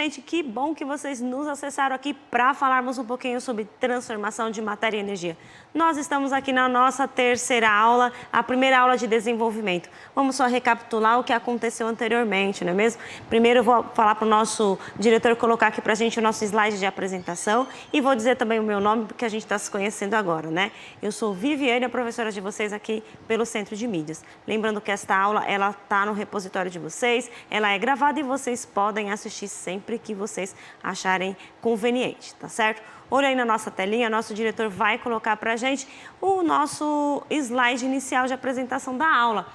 gente, que bom que vocês nos acessaram aqui para falarmos um pouquinho sobre transformação de matéria e energia. Nós estamos aqui na nossa terceira aula, a primeira aula de desenvolvimento. Vamos só recapitular o que aconteceu anteriormente, não é mesmo? Primeiro eu vou falar para o nosso diretor colocar aqui para a gente o nosso slide de apresentação e vou dizer também o meu nome, porque a gente está se conhecendo agora, né? Eu sou Viviane, a professora de vocês aqui pelo Centro de Mídias. Lembrando que esta aula, ela está no repositório de vocês, ela é gravada e vocês podem assistir sempre que vocês acharem conveniente, tá certo? Olha aí na nossa telinha, nosso diretor vai colocar para a gente o nosso slide inicial de apresentação da aula.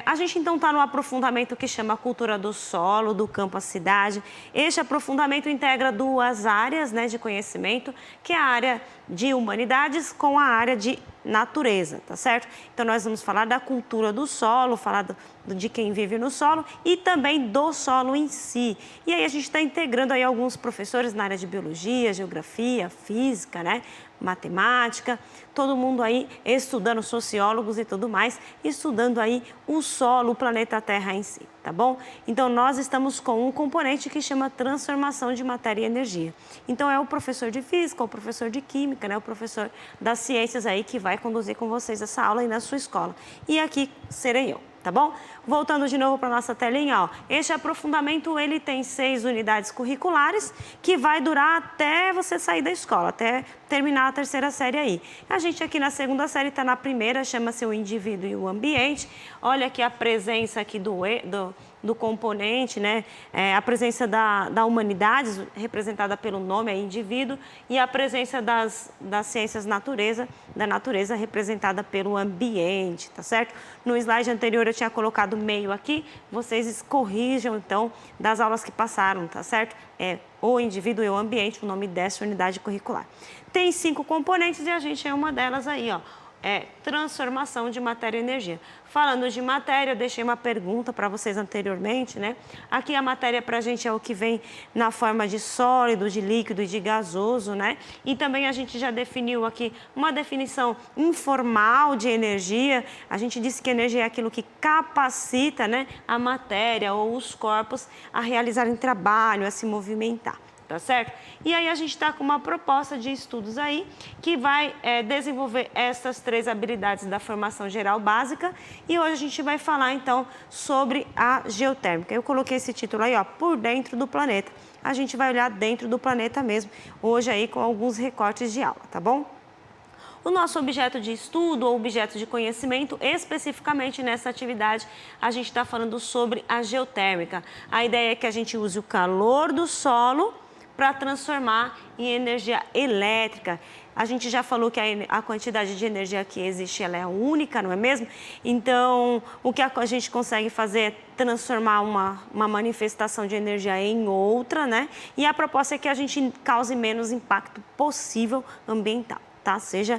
A gente então está no aprofundamento que chama Cultura do Solo, do campo à cidade. Este aprofundamento integra duas áreas, né, de conhecimento, que é a área de humanidades com a área de natureza, tá certo? Então nós vamos falar da cultura do solo, falar de quem vive no solo e também do solo em si. E aí a gente está integrando aí alguns professores na área de biologia, geografia, física, né? Matemática, todo mundo aí estudando, sociólogos e tudo mais, estudando aí o solo, o planeta Terra em si, tá bom? Então nós estamos com um componente que chama transformação de matéria e energia. Então é o professor de física, o professor de química, né? O professor das ciências aí que vai conduzir com vocês essa aula aí na sua escola. E aqui serei eu. Tá bom? Voltando de novo para a nossa telinha, ó. Este aprofundamento, ele tem 6 unidades curriculares que vai durar até você sair da escola, até terminar a terceira série aí. A gente aqui na segunda série está na primeira, chama-se o indivíduo e o ambiente. Olha aqui a presença aqui do componente, né? A presença da humanidade, representada pelo nome, indivíduo, e a presença das ciências da natureza, representada pelo ambiente, tá certo? No slide anterior eu tinha colocado meio aqui, vocês corrijam então das aulas que passaram, tá certo? O indivíduo e o ambiente, o nome dessa unidade curricular. Tem 5 componentes e a gente é uma delas aí, ó. Transformação de matéria e energia. Falando de matéria, eu deixei uma pergunta para vocês anteriormente, né? Aqui a matéria para a gente é o que vem na forma de sólido, de líquido e de gasoso, né? E também a gente já definiu aqui uma definição informal de energia. A gente disse que energia é aquilo que capacita, né, a matéria ou os corpos a realizarem trabalho, a se movimentar. Tá certo? E aí a gente está com uma proposta de estudos aí que vai desenvolver essas 3 habilidades da formação geral básica e hoje a gente vai falar então sobre a geotérmica. Eu coloquei esse título aí, ó, por dentro do planeta. A gente vai olhar dentro do planeta mesmo, hoje aí com alguns recortes de aula, tá bom? O nosso objeto de estudo ou objeto de conhecimento, especificamente nessa atividade, a gente está falando sobre a geotérmica. A ideia é que a gente use o calor do solo para transformar em energia elétrica. A gente já falou que a quantidade de energia que existe ela é única, não é mesmo? Então, o que a gente consegue fazer é transformar uma manifestação de energia em outra, né? E a proposta é que a gente cause menos impacto possível ambiental. Tá? Seja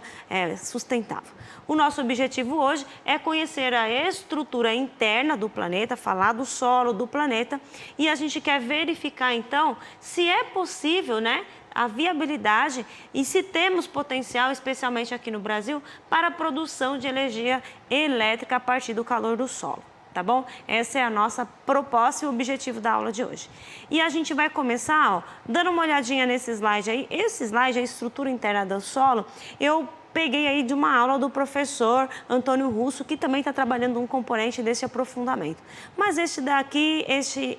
sustentável. O nosso objetivo hoje é conhecer a estrutura interna do planeta, falar do solo do planeta e a gente quer verificar então se é possível, né, a viabilidade e se temos potencial, especialmente aqui no Brasil, para a produção de energia elétrica a partir do calor do solo. Tá bom? Essa é a nossa proposta e o objetivo da aula de hoje. E a gente vai começar, ó, dando uma olhadinha nesse slide aí. Esse slide, a estrutura interna do solo, eu peguei aí de uma aula do professor Antônio Russo, que também está trabalhando um componente desse aprofundamento. Mas este daqui, este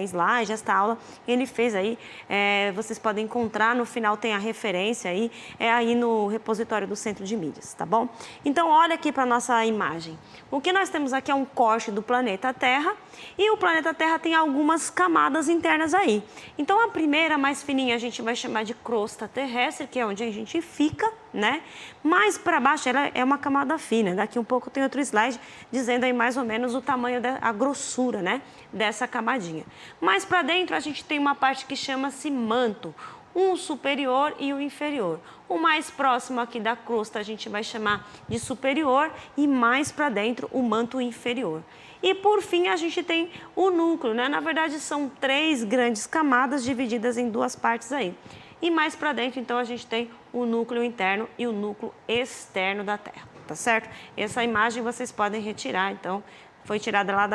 slide, esta aula, ele fez aí, vocês podem encontrar, no final tem a referência aí, aí no repositório do Centro de Mídias, tá bom? Então, olha aqui para a nossa imagem. O que nós temos aqui é um corte do planeta Terra e o planeta Terra tem algumas camadas internas aí. Então, a primeira, mais fininha, a gente vai chamar de crosta terrestre, que é onde a gente fica, né? Mais para baixo ela é uma camada fina. Daqui um pouco tem outro slide dizendo aí mais ou menos o tamanho, a grossura, né, dessa camadinha. Mais para dentro a gente tem uma parte que chama-se manto, um superior e o inferior. O mais próximo aqui da crosta a gente vai chamar de superior e mais para dentro o manto inferior. E por fim a gente tem o núcleo, né? Na verdade são 3 grandes camadas divididas em 2 partes aí. E mais para dentro, então, a gente tem o núcleo interno e o núcleo externo da Terra, tá certo? Essa imagem vocês podem retirar, então, foi tirada lá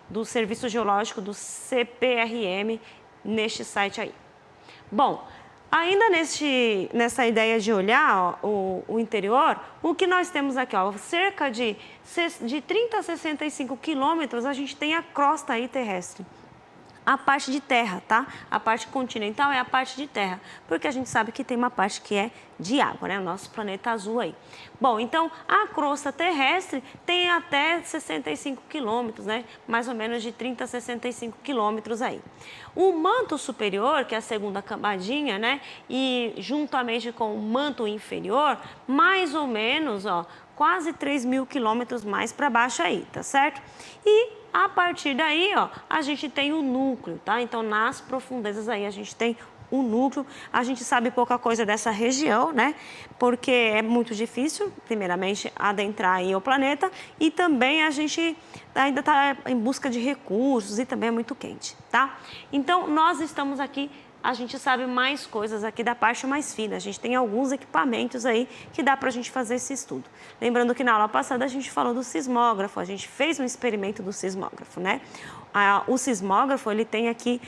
do Serviço Geológico do CPRM neste site aí. Bom, ainda nessa ideia de olhar ó, o interior, o que nós temos aqui, ó, cerca de 30 a 65 quilômetros, a gente tem a crosta aí terrestre. A parte de terra, tá? A parte continental é a parte de terra, porque a gente sabe que tem uma parte que é de água, né? O nosso planeta azul aí. Bom, então a crosta terrestre tem até 65 quilômetros, né? Mais ou menos de 30 a 65 quilômetros aí. O manto superior, que é a segunda camadinha, né? E juntamente com o manto inferior, mais ou menos, ó, quase 3.000 quilômetros mais para baixo aí, tá certo? E a partir daí, ó, a gente tem o núcleo, tá? Então, nas profundezas aí, a gente tem o núcleo. A gente sabe pouca coisa dessa região, né? Porque é muito difícil, primeiramente, adentrar aí o planeta. E também a gente ainda está em busca de recursos e também é muito quente, tá? Então, nós estamos aqui. A gente sabe mais coisas aqui da parte mais fina. A gente tem alguns equipamentos aí que dá para a gente fazer esse estudo. Lembrando que na aula passada a gente falou do sismógrafo, a gente fez um experimento do sismógrafo, né? O sismógrafo, ele tem aqui,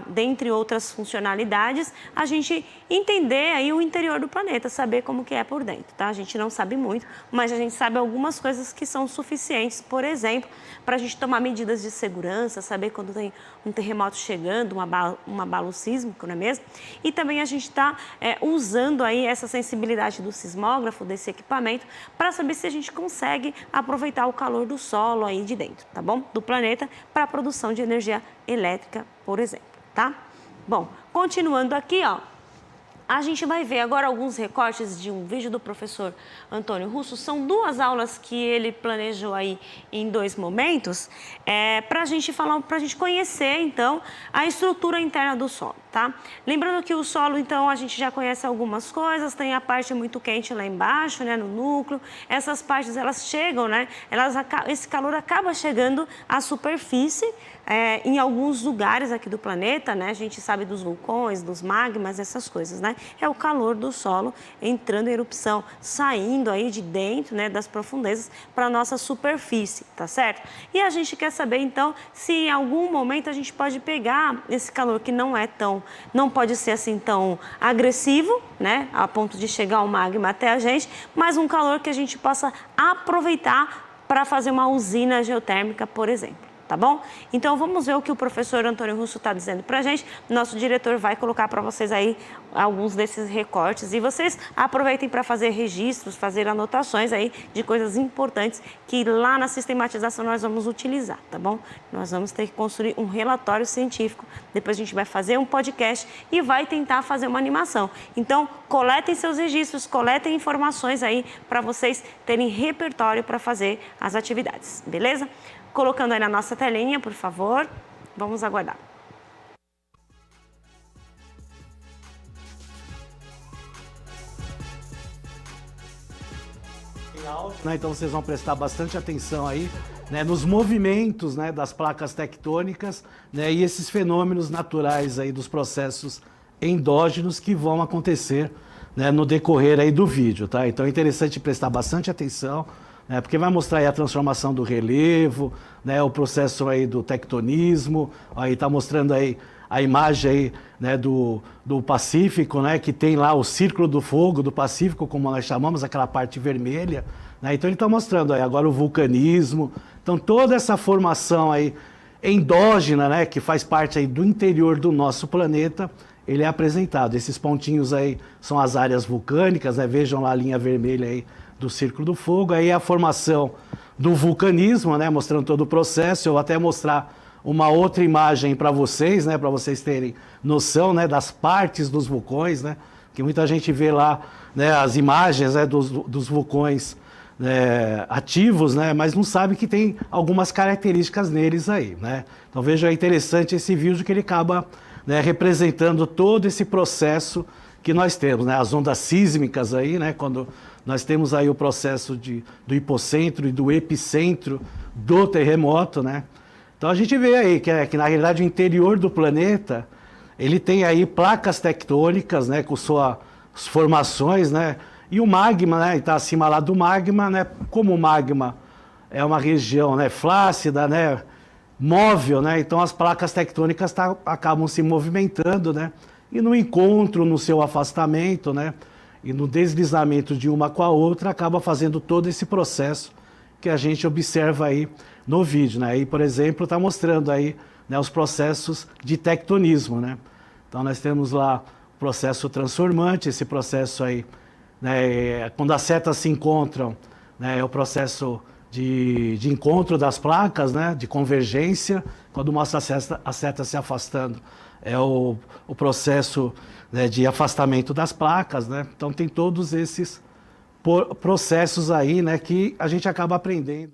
dentre outras funcionalidades, a gente entender aí o interior do planeta, saber como que é por dentro, tá? A gente não sabe muito, mas a gente sabe algumas coisas que são suficientes, por exemplo, para a gente tomar medidas de segurança, saber quando tem um terremoto chegando, um abalo sísmico, não é mesmo? E também a gente está usando aí essa sensibilidade do sismógrafo, desse equipamento, para saber se a gente consegue aproveitar o calor do solo aí de dentro, tá bom? Do planeta, para a produção de energia elétrica, por exemplo, tá? Bom, continuando aqui, ó, a gente vai ver agora alguns recortes de um vídeo do professor Antônio Russo. São duas aulas que ele planejou aí em 2 momentos, para a gente falar, para a gente conhecer, então, a estrutura interna do solo, tá? Lembrando que o solo, então, a gente já conhece algumas coisas, tem a parte muito quente lá embaixo, né, no núcleo. Essas partes, elas chegam, né, esse calor acaba chegando à superfície, em alguns lugares aqui do planeta, né? A gente sabe dos vulcões, dos magmas, essas coisas, né? É o calor do solo entrando em erupção, saindo aí de dentro, né, das profundezas para a nossa superfície, tá certo? E a gente quer saber, então, se em algum momento a gente pode pegar esse calor que não pode ser assim tão agressivo, né, a ponto de chegar o magma até a gente, mas um calor que a gente possa aproveitar para fazer uma usina geotérmica, por exemplo. Tá bom? Então, vamos ver o que o professor Antônio Russo está dizendo para a gente. Nosso diretor vai colocar para vocês aí alguns desses recortes e vocês aproveitem para fazer registros, fazer anotações aí de coisas importantes que lá na sistematização nós vamos utilizar, tá bom? Nós vamos ter que construir um relatório científico, depois a gente vai fazer um podcast e vai tentar fazer uma animação. Então, coletem seus registros, coletem informações aí para vocês terem repertório para fazer as atividades, beleza? Colocando aí na nossa telinha, por favor. Vamos aguardar. Então vocês vão prestar bastante atenção aí, né, nos movimentos, né, das placas tectônicas, né, e esses fenômenos naturais aí dos processos endógenos que vão acontecer, né, no decorrer aí do vídeo, tá? Então é interessante prestar bastante atenção, porque vai mostrar aí a transformação do relevo, né, o processo aí do tectonismo, aí está mostrando aí a imagem aí, né, do Pacífico, né, que tem lá o Círculo do Fogo do Pacífico, como nós chamamos, aquela parte vermelha, né? Então ele está mostrando aí agora o vulcanismo, então toda essa formação aí endógena, né, que faz parte aí do interior do nosso planeta, ele é apresentado. Esses pontinhos aí são as áreas vulcânicas, né? Vejam lá a linha vermelha aí do Círculo do Fogo, aí a formação do vulcanismo, né, mostrando todo o processo. Eu vou até mostrar uma outra imagem para vocês, né, para vocês terem noção, né, das partes dos vulcões, né, que muita gente vê lá, né, as imagens, né, dos vulcões, né, ativos, né, mas não sabe que tem algumas características neles aí, né. Então veja, é interessante esse vídeo que ele acaba, né, representando todo esse processo que nós temos, né, as ondas sísmicas aí, né, quando nós temos aí o processo do hipocentro e do epicentro do terremoto, né? Então a gente vê aí que na realidade o interior do planeta, ele tem aí placas tectônicas, né, com suas formações, né? E o magma, né, está acima lá do magma, né? Como o magma é uma região, né, flácida, né, móvel, né? Então as placas tectônicas acabam se movimentando, né? E no encontro, no seu afastamento, né? E no deslizamento de uma com a outra, acaba fazendo todo esse processo que a gente observa aí no vídeo, né? Aí, por exemplo, está mostrando aí, né, os processos de tectonismo, né? Então nós temos lá o processo transformante, esse processo aí, né, quando as setas se encontram, né, é o processo de encontro das placas, né, de convergência. Quando mostra a seta se afastando, é o processo, né, de afastamento das placas, né? Então tem todos esses processos aí, né, que a gente acaba aprendendo.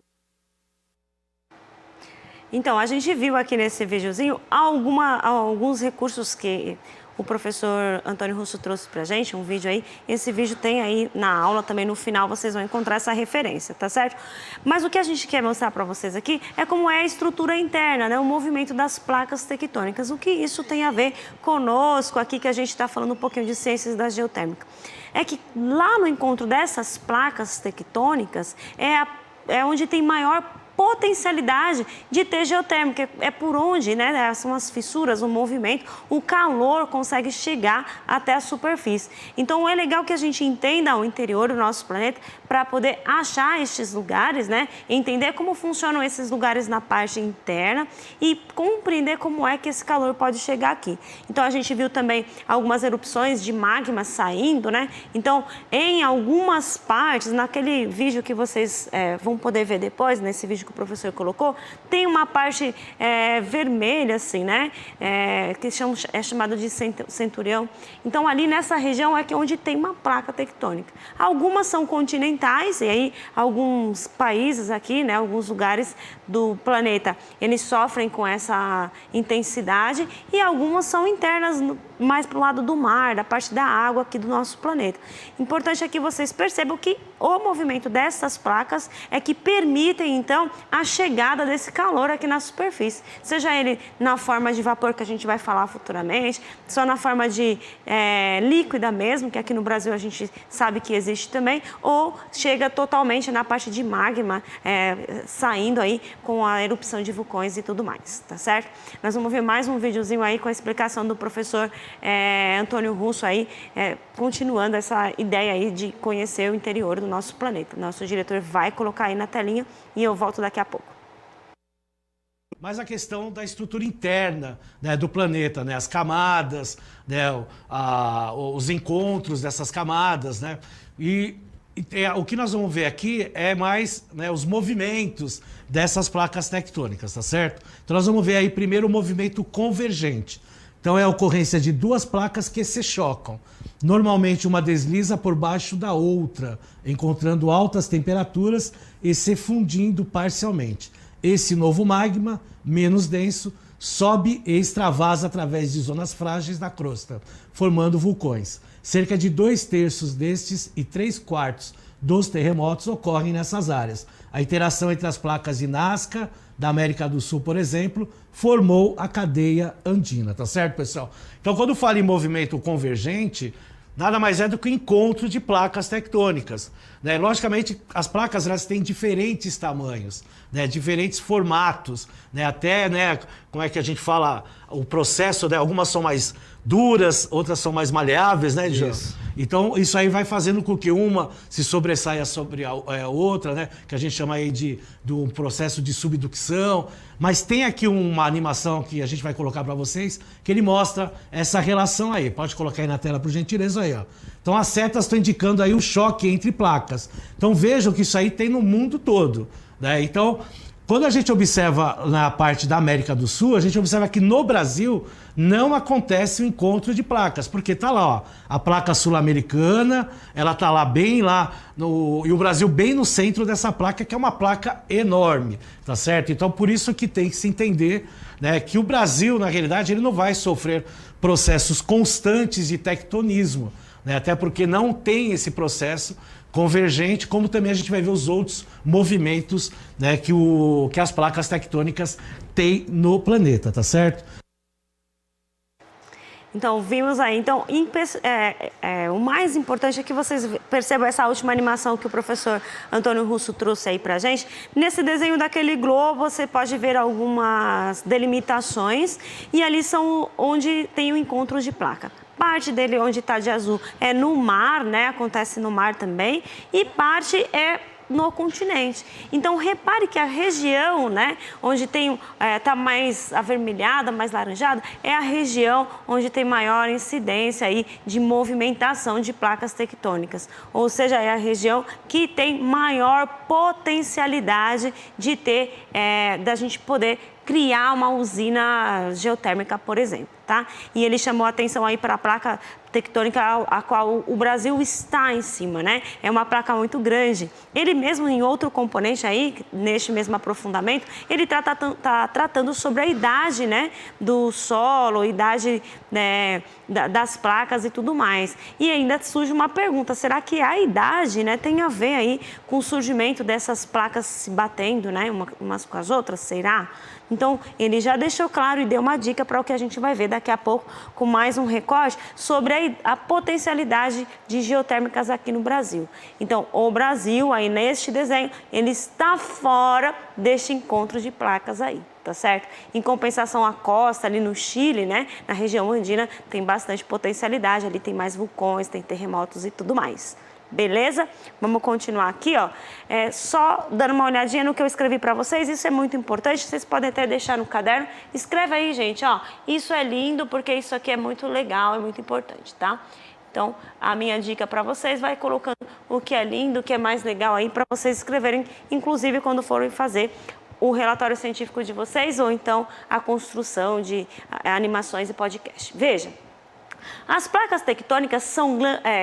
Então, a gente viu aqui nesse videozinho alguns recursos que o professor Antônio Russo trouxe pra gente, um vídeo aí. Esse vídeo tem aí na aula, também no final vocês vão encontrar essa referência, tá certo? Mas o que a gente quer mostrar para vocês aqui é como é a estrutura interna, né? O movimento das placas tectônicas. O que isso tem a ver conosco aqui, que a gente está falando um pouquinho de ciências da geotérmica. É que lá no encontro dessas placas tectônicas é onde tem maior potencialidade de ter geotérmica, é por onde, né, são as fissuras, o movimento, o calor consegue chegar até a superfície. Então é legal que a gente entenda o interior do nosso planeta para poder achar estes lugares, né, entender como funcionam esses lugares na parte interna e compreender como é que esse calor pode chegar aqui. Então a gente viu também algumas erupções de magma saindo, né, então em algumas partes, naquele vídeo que vocês vão poder ver depois, nesse vídeo que o professor colocou, tem uma parte vermelha, assim, né? Que é chamada de centurião. Então, ali nessa região é onde tem uma placa tectônica. Algumas são continentais, e aí alguns países aqui, né? Alguns lugares do planeta, eles sofrem com essa intensidade, e algumas são internas, mais para o lado do mar, da parte da água aqui do nosso planeta. Importante é que vocês percebam que o movimento dessas placas é que permitem, então, a chegada desse calor aqui na superfície. Seja ele na forma de vapor, que a gente vai falar futuramente, só na forma de líquida mesmo, que aqui no Brasil a gente sabe que existe também, ou chega totalmente na parte de magma, saindo aí com a erupção de vulcões e tudo mais, tá certo? Nós vamos ver mais um videozinho aí com a explicação do professor Antônio Russo aí, continuando essa ideia aí de conhecer o interior do nosso planeta. Nosso diretor vai colocar aí na telinha e eu volto daqui a pouco. Mas a questão da estrutura interna, né, do planeta, né, as camadas, né, os encontros dessas camadas, né, o que nós vamos ver aqui é mais, né, os movimentos dessas placas tectônicas, tá certo? Então nós vamos ver aí primeiro o movimento convergente. Então é a ocorrência de duas placas que se chocam. Normalmente uma desliza por baixo da outra, encontrando altas temperaturas e se fundindo parcialmente. Esse novo magma, menos denso, sobe e extravasa através de zonas frágeis da crosta, formando vulcões. Cerca de 2/3 destes e 3/4 dos terremotos ocorrem nessas áreas. A interação entre as placas de Nazca, da América do Sul, por exemplo, formou a cadeia andina, tá certo, pessoal? Então, quando fala em movimento convergente, nada mais é do que o encontro de placas tectônicas, né? Logicamente, as placas elas têm diferentes tamanhos, né? Diferentes formatos, né? Até, né, como é que a gente fala, o processo, né? Algumas são mais duras, outras são mais maleáveis, né, Jean? Então, isso aí vai fazendo com que uma se sobressaia sobre a outra, né? Que a gente chama aí de um processo de subducção. Mas tem aqui uma animação que a gente vai colocar para vocês, que ele mostra essa relação aí. Pode colocar aí na tela, por gentileza, aí, ó. Então, as setas estão indicando aí o choque entre placas. Então, vejam que isso aí tem no mundo todo, né? Então, quando a gente observa na parte da América do Sul, a gente observa que no Brasil não acontece o encontro de placas, porque tá lá, ó, a placa sul-americana, ela tá lá bem lá, e o Brasil bem no centro dessa placa, que é uma placa enorme, tá certo? Então, por isso que tem que se entender, né, que o Brasil, na realidade, ele não vai sofrer processos constantes de tectonismo, né, até porque não tem esse processo convergente, como também a gente vai ver os outros movimentos, né, que as placas tectônicas têm no planeta, tá certo? Então, vimos aí. Então, o mais importante é que vocês percebam essa última animação que o professor Antônio Russo trouxe aí pra gente. Nesse desenho daquele globo, você pode ver algumas delimitações e ali são onde tem o encontro de placa. Parte dele, onde está de azul, é no mar, né? Acontece no mar também. E parte é no continente. Então, repare que a região, né, onde tem, tá mais avermelhada, mais laranjada, é a região onde tem maior incidência aí de movimentação de placas tectônicas. Ou seja, é a região que tem maior potencialidade de ter, da gente poder criar uma usina geotérmica, por exemplo, tá? E ele chamou a atenção aí para a placa tectônica a qual o Brasil está em cima, né? É uma placa muito grande. Ele mesmo, em outro componente aí, neste mesmo aprofundamento, ele tá tratando sobre a idade, né, do solo, idade, né, das placas e tudo mais. E ainda surge uma pergunta, será que a idade, né, tem a ver aí com o surgimento dessas placas se batendo, né, umas com as outras, será? Então, ele já deixou claro e deu uma dica para o que a gente vai ver daqui a pouco com mais um recorte sobre a potencialidade de geotérmicas aqui no Brasil. Então, o Brasil, aí neste desenho, ele está fora deste encontro de placas aí, tá certo? Em compensação, a costa ali no Chile, né, na região andina, tem bastante potencialidade, ali tem mais vulcões, tem terremotos e tudo mais. Beleza? Vamos continuar aqui, ó. Só dando uma olhadinha no que eu escrevi para vocês, isso é muito importante, vocês podem até deixar no caderno. Escreve aí, gente, ó. Isso é lindo porque isso aqui é muito legal, é muito importante, tá? Então, a minha dica para vocês, vai colocando o que é lindo, o que é mais legal aí para vocês escreverem, inclusive quando forem fazer o relatório científico de vocês ou então a construção de animações e podcast. Veja. As placas tectônicas são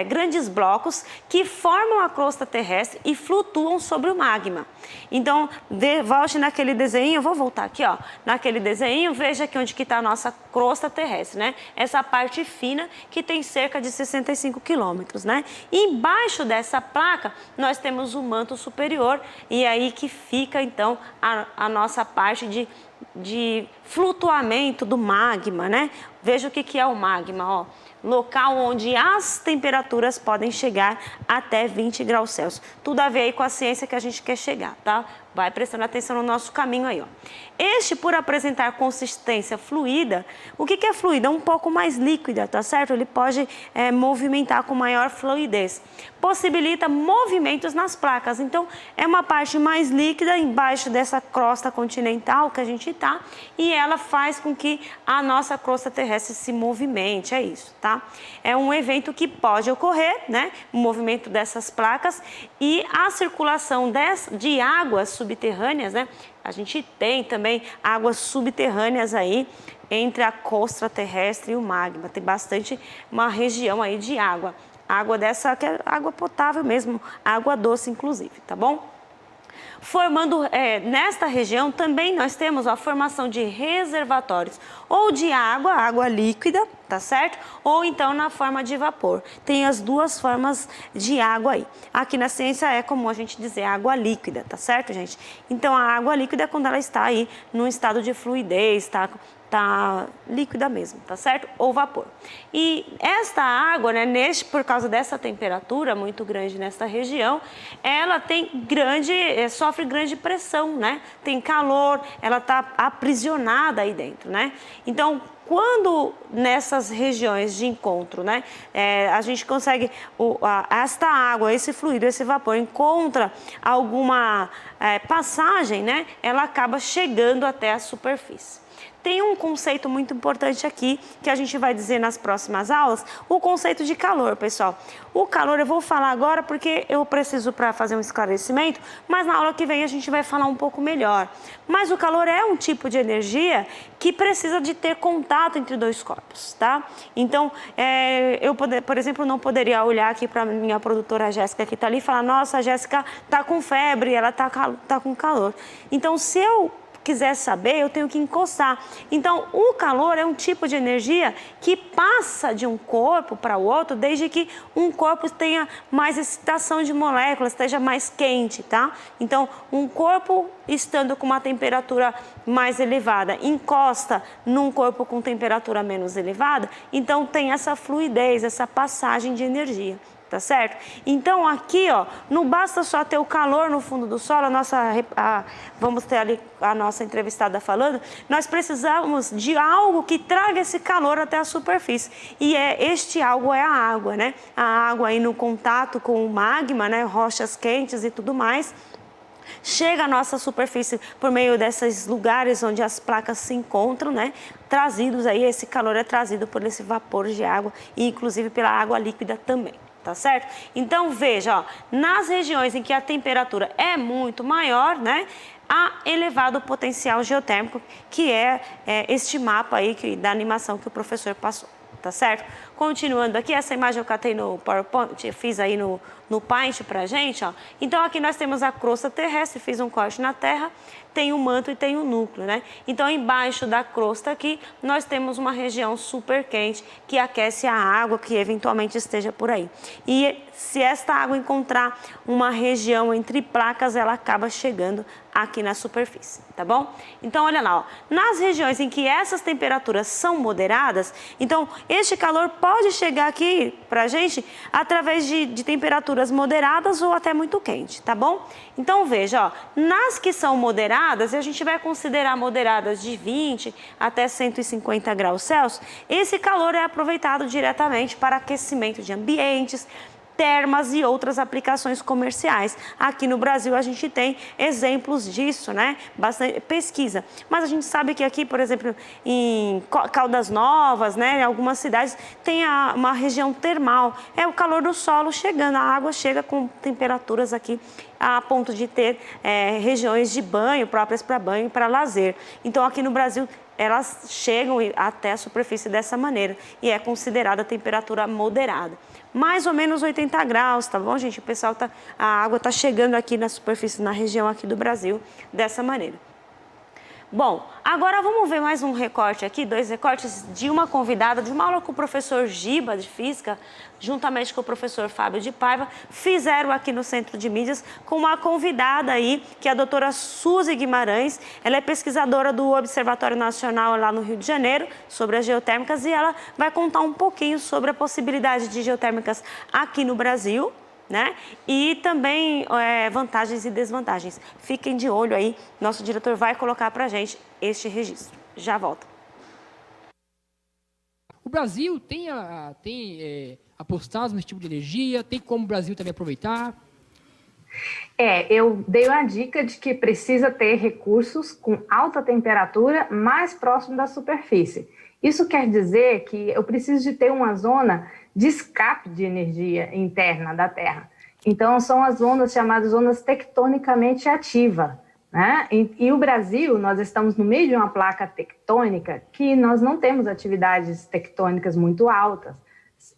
grandes blocos que formam a crosta terrestre e flutuam sobre o magma. Então, volte naquele desenho, eu vou voltar aqui, ó, naquele desenho, veja aqui onde que está a nossa crosta terrestre, né? Essa parte fina que tem cerca de 65 quilômetros, né? E embaixo dessa placa, nós temos o manto superior e aí que fica, então, a nossa parte de flutuamento do magma, né? Veja o que é o magma, ó. Local onde as temperaturas podem chegar até 20 graus Celsius. Tudo a ver aí com a ciência que a gente quer chegar, tá? Vai prestando atenção no nosso caminho aí, ó. Este, por apresentar consistência fluida, o que é fluida? Um pouco mais líquida, tá certo? Ele pode movimentar com maior fluidez. Possibilita movimentos nas placas. Então, é uma parte mais líquida embaixo dessa crosta continental que a gente tá, e ela faz com que a nossa crosta terrestre se movimente, é isso, tá? É um evento que pode ocorrer, né? O movimento dessas placas e a circulação de águas subterrâneas, né? A gente tem também águas subterrâneas aí entre a crosta terrestre e o magma. Tem bastante uma região aí de água. Água dessa que é água potável mesmo, água doce inclusive, tá bom? Formando, nesta região também nós temos a formação de reservatórios ou de água líquida, tá certo? Ou então na forma de vapor. Tem as duas formas de água aí. Aqui na ciência é comum a gente dizer água líquida, tá certo, gente? Então a água líquida é quando ela está aí num estado de fluidez, tá líquida mesmo, tá certo? Ou vapor. E esta água, né, por causa dessa temperatura muito grande nesta região, ela tem sofre grande pressão, né? Tem calor, ela está aprisionada aí dentro, né? Então, quando nessas regiões de encontro, né, a gente consegue, esta água, esse fluido, esse vapor, encontra alguma passagem, né, ela acaba chegando até a superfície. Tem um conceito muito importante aqui, que a gente vai dizer nas próximas aulas, o conceito de calor, pessoal. O calor eu vou falar agora porque eu preciso para fazer um esclarecimento, mas na aula que vem a gente vai falar um pouco melhor. Mas o calor é um tipo de energia que precisa de ter contato entre dois corpos, tá? Então, por exemplo, não poderia olhar aqui para minha produtora Jéssica que está ali e falar, nossa, a Jéssica está com febre, ela está com calor. Então, se eu quiser saber, eu tenho que encostar. Então, o calor é um tipo de energia que passa de um corpo para o outro, desde que um corpo tenha mais excitação de moléculas, esteja mais quente, tá? Então, um corpo estando com uma temperatura mais elevada, encosta num corpo com temperatura menos elevada, então tem essa fluidez, essa passagem de energia. Tá certo? Então aqui, ó, não basta só ter o calor no fundo do solo, vamos ter ali a nossa entrevistada falando, nós precisamos de algo que traga esse calor até a superfície. E este algo é a água, né? A água aí no contato com o magma, né? Rochas quentes e tudo mais, chega à nossa superfície por meio desses lugares onde as placas se encontram, né? Trazidos aí, esse calor é trazido por esse vapor de água e inclusive pela água líquida também. Tá certo? Então veja, ó, nas regiões em que a temperatura é muito maior, né, há elevado potencial geotérmico, que é este mapa aí da animação que o professor passou. Tá certo? Continuando aqui, essa imagem eu catei no PowerPoint, fiz aí no Paint pra gente, ó. Então aqui nós temos a crosta terrestre, fiz um corte na terra, tem o manto e tem o núcleo, né? Então embaixo da crosta aqui, nós temos uma região super quente que aquece a água que eventualmente esteja por aí. E se esta água encontrar uma região entre placas, ela acaba chegando aqui na superfície, tá bom? Então olha lá, ó, nas regiões em que essas temperaturas são moderadas, então este calor pode chegar aqui pra gente através de temperaturas moderadas ou até muito quente, tá bom? Então veja, ó, nas que são moderadas, e a gente vai considerar moderadas de 20 até 150 graus Celsius, esse calor é aproveitado diretamente para aquecimento de ambientes, termas e outras aplicações comerciais. Aqui no Brasil a gente tem exemplos disso, né? Bastante pesquisa. Mas a gente sabe que aqui, por exemplo, em Caldas Novas, né, em algumas cidades, tem uma região termal. É o calor do solo chegando, a água chega com temperaturas aqui a ponto de ter regiões de banho, próprias para banho e para lazer. Então aqui no Brasil elas chegam até a superfície dessa maneira e é considerada temperatura moderada. Mais ou menos 80 graus, tá bom, gente? A água tá chegando aqui na superfície, na região aqui do Brasil, dessa maneira. Bom, agora vamos ver mais um recorte aqui, 2 recortes de uma convidada, de uma aula com o professor Giba, de Física, juntamente com o professor Fábio de Paiva, fizeram aqui no Centro de Mídias com uma convidada aí, que é a doutora Suzy Guimarães. Ela é pesquisadora do Observatório Nacional lá no Rio de Janeiro, sobre as geotérmicas, e ela vai contar um pouquinho sobre a possibilidade de geotérmicas aqui no Brasil, né? E também vantagens e desvantagens. Fiquem de olho aí, nosso diretor vai colocar pra gente este registro. Já volto. O Brasil tem apostado nesse tipo de energia, tem como o Brasil também aproveitar? Eu dei uma dica de que precisa ter recursos com alta temperatura mais próximo da superfície. Isso quer dizer que eu preciso de ter uma zona de escape de energia interna da Terra. Então, são as zonas chamadas zonas tectonicamente ativas, né? E o Brasil, nós estamos no meio de uma placa tectônica que nós não temos atividades tectônicas muito altas.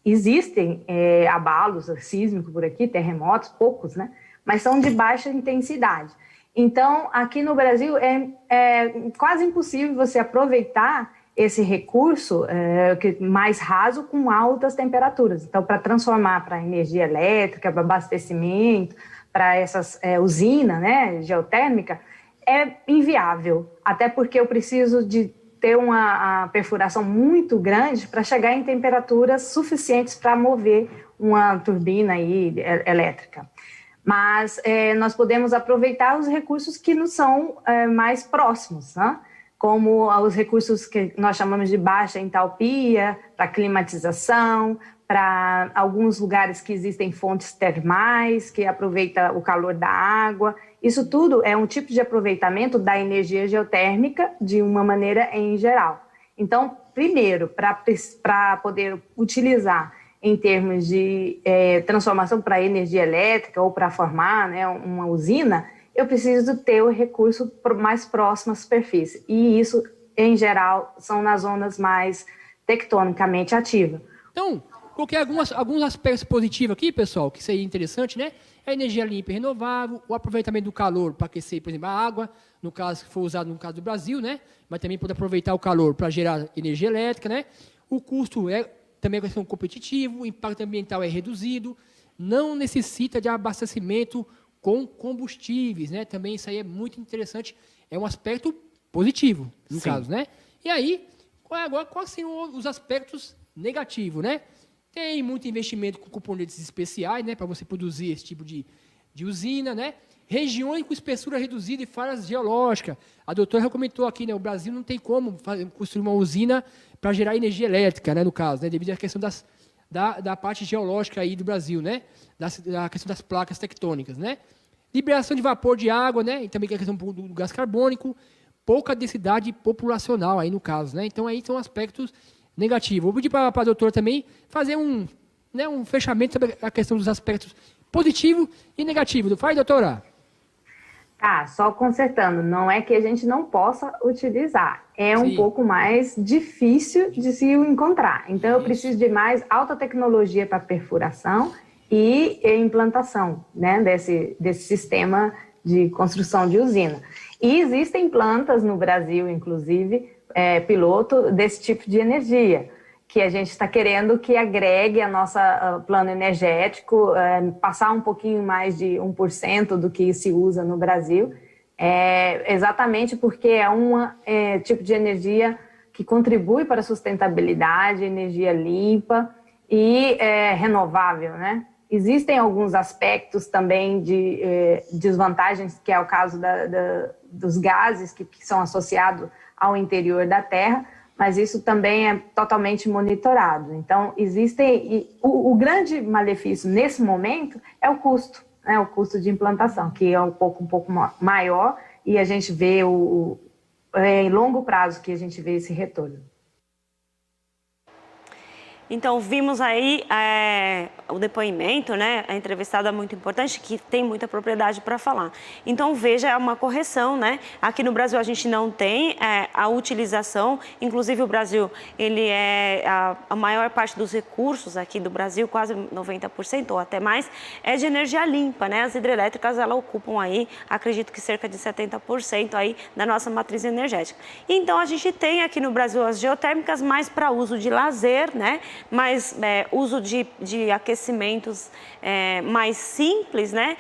Existem abalos sísmicos por aqui, terremotos, poucos, né? Mas são de baixa intensidade. Então, aqui no Brasil, é quase impossível você aproveitar esse recurso mais raso com altas temperaturas. Então, para transformar para energia elétrica, para abastecimento, para essas usinas, né, geotérmica, é inviável. Até porque eu preciso de ter uma perfuração muito grande para chegar em temperaturas suficientes para mover uma turbina aí, elétrica. Mas nós podemos aproveitar os recursos que nos são mais próximos, né? Como os recursos que nós chamamos de baixa entalpia, para climatização, para alguns lugares que existem fontes termais, que aproveita o calor da água. Isso tudo é um tipo de aproveitamento da energia geotérmica de uma maneira em geral. Então, primeiro, para poder utilizar em termos de transformação para energia elétrica ou para formar, né, uma usina, eu preciso ter o recurso mais próximo à superfície. E isso, em geral, são nas zonas mais tectonicamente ativas. Então, Coloquei alguns aspectos positivos aqui, pessoal, que seria interessante, né? A energia limpa e renovável, o aproveitamento do calor para aquecer, por exemplo, a água, no caso que for usado no caso do Brasil, né? Mas também pode aproveitar o calor para gerar energia elétrica, né? O custo é também questão competitivo, o impacto ambiental é reduzido, não necessita de abastecimento com combustíveis, né? Também isso aí é muito interessante, é um aspecto positivo, no caso, né? E aí, agora, quais seriam os aspectos negativos, né? Tem muito investimento com componentes especiais, né? Para você produzir esse tipo de usina, né? Regiões com espessura reduzida e falhas geológicas. A doutora já comentou aqui, né? O Brasil não tem como construir uma usina para gerar energia elétrica, né? No caso, né? Devido à questão da parte geológica aí do Brasil, né? Da questão das placas tectônicas, né? Liberação de vapor de água, né? E também a questão do gás carbônico, pouca densidade populacional aí no caso, né? Então aí são aspectos negativos. Vou pedir para a doutora também fazer um fechamento sobre a questão dos aspectos positivos e negativos. Faz, doutora? Tá, só consertando, não é que a gente não possa utilizar, é um pouco mais difícil de se encontrar. Então, eu preciso de mais alta tecnologia para perfuração e implantação, né, desse sistema de construção de usina. E existem plantas no Brasil, inclusive, piloto desse tipo de energia, que a gente está querendo que agregue a nossa plano energético, passar um pouquinho mais de 1% do que se usa no Brasil, exatamente porque é um tipo de energia que contribui para a sustentabilidade, energia limpa e renovável, né? Existem alguns aspectos também de desvantagens, que é o caso dos gases que são associados ao interior da Terra, mas isso também é totalmente monitorado. Então, o grande malefício nesse momento é o custo, né? O custo de implantação, que é um pouco maior, e a gente vê em longo prazo que a gente vê esse retorno. Então, vimos aí o depoimento, né? A entrevistada é muito importante, que tem muita propriedade para falar. Então, veja, é uma correção, né? Aqui no Brasil a gente não tem a utilização, inclusive o Brasil, ele a maior parte dos recursos aqui do Brasil, quase 90% ou até mais, é de energia limpa, né? As hidrelétricas, elas ocupam aí, acredito que cerca de 70% aí da nossa matriz energética. Então, a gente tem aqui no Brasil as geotérmicas mais para uso de lazer, né? Mais uso de aquecimentos mais simples, né?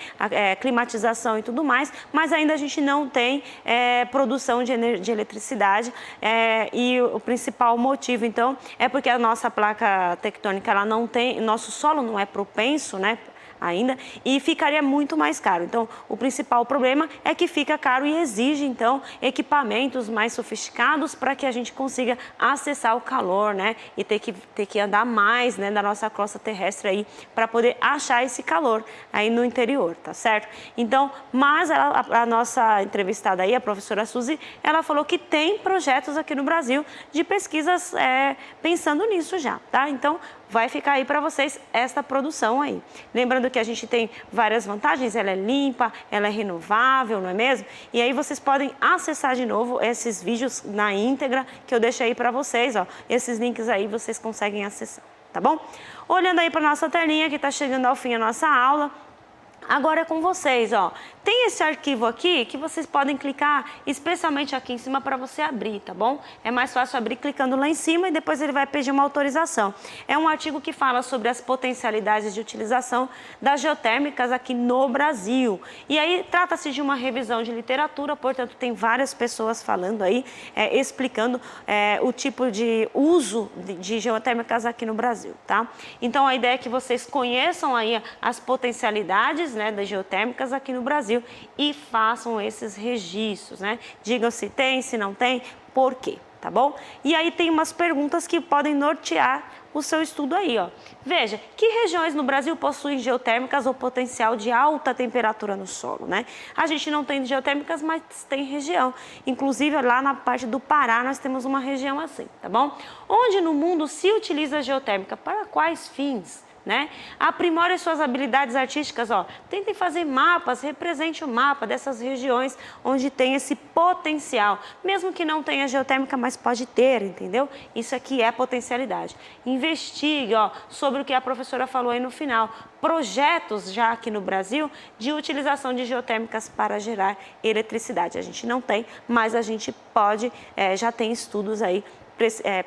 Climatização e tudo mais, mas ainda a gente não tem produção de eletricidade e o principal motivo, então, é porque a nossa placa tectônica, ela não tem, nosso solo não é propenso, né? Ainda, e ficaria muito mais caro. Então, o principal problema é que fica caro e exige, então, equipamentos mais sofisticados para que a gente consiga acessar o calor, né? E ter que andar mais, né, da nossa crosta terrestre aí para poder achar esse calor aí no interior, tá certo? Então, mas a nossa entrevistada aí, a professora Suzy, ela falou que tem projetos aqui no Brasil de pesquisas pensando nisso já, tá? Então, vai ficar aí para vocês esta produção aí. Lembrando que a gente tem várias vantagens, ela é limpa, ela é renovável, não é mesmo? E aí vocês podem acessar de novo esses vídeos na íntegra que eu deixei aí para vocês, ó. Esses links aí vocês conseguem acessar, tá bom? Olhando aí para nossa telinha que está chegando ao fim a nossa aula. Agora é com vocês, ó. Tem esse arquivo aqui que vocês podem clicar, especialmente aqui em cima para você abrir, tá bom? É mais fácil abrir clicando lá em cima e depois ele vai pedir uma autorização. É um artigo que fala sobre as potencialidades de utilização das geotérmicas aqui no Brasil. E aí trata-se de uma revisão de literatura, portanto tem várias pessoas falando aí, explicando o tipo de uso de geotérmicas aqui no Brasil, tá? Então a ideia é que vocês conheçam aí as potencialidades, né, das geotérmicas aqui no Brasil e façam esses registros, né? Digam se tem, se não tem, por quê, tá bom? E aí tem umas perguntas que podem nortear o seu estudo aí, ó. Veja, que regiões no Brasil possuem geotérmicas ou potencial de alta temperatura no solo, né? A gente não tem geotérmicas, mas tem região. Inclusive, lá na parte do Pará, nós temos uma região assim, tá bom? Onde no mundo se utiliza a geotérmica? Para quais fins? né? Aprimore suas habilidades artísticas, ó. Tentem fazer mapas, represente o mapa dessas regiões onde tem esse potencial. Mesmo que não tenha geotérmica, mas pode ter, entendeu? Isso aqui é potencialidade. Investigue, ó, sobre o que a professora falou aí no final. Projetos já aqui no Brasil de utilização de geotérmicas para gerar eletricidade. A gente não tem, mas a gente pode, já tem estudos aí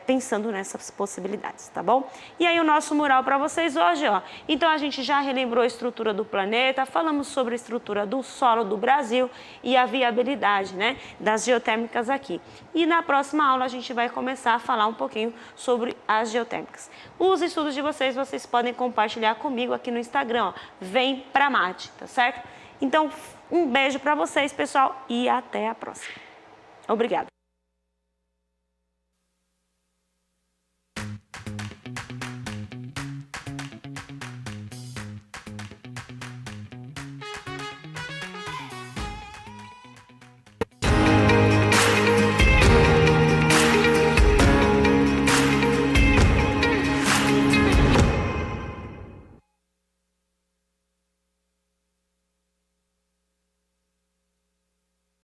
pensando nessas possibilidades, tá bom? E aí o nosso mural para vocês hoje, ó. Então a gente já relembrou a estrutura do planeta, falamos sobre a estrutura do solo do Brasil e a viabilidade, né, das geotérmicas aqui. E na próxima aula a gente vai começar a falar um pouquinho sobre as geotérmicas. Os estudos de vocês podem compartilhar comigo aqui no Instagram, ó. Vem pra Mate, tá certo? Então, um beijo para vocês, pessoal, e até a próxima. Obrigada.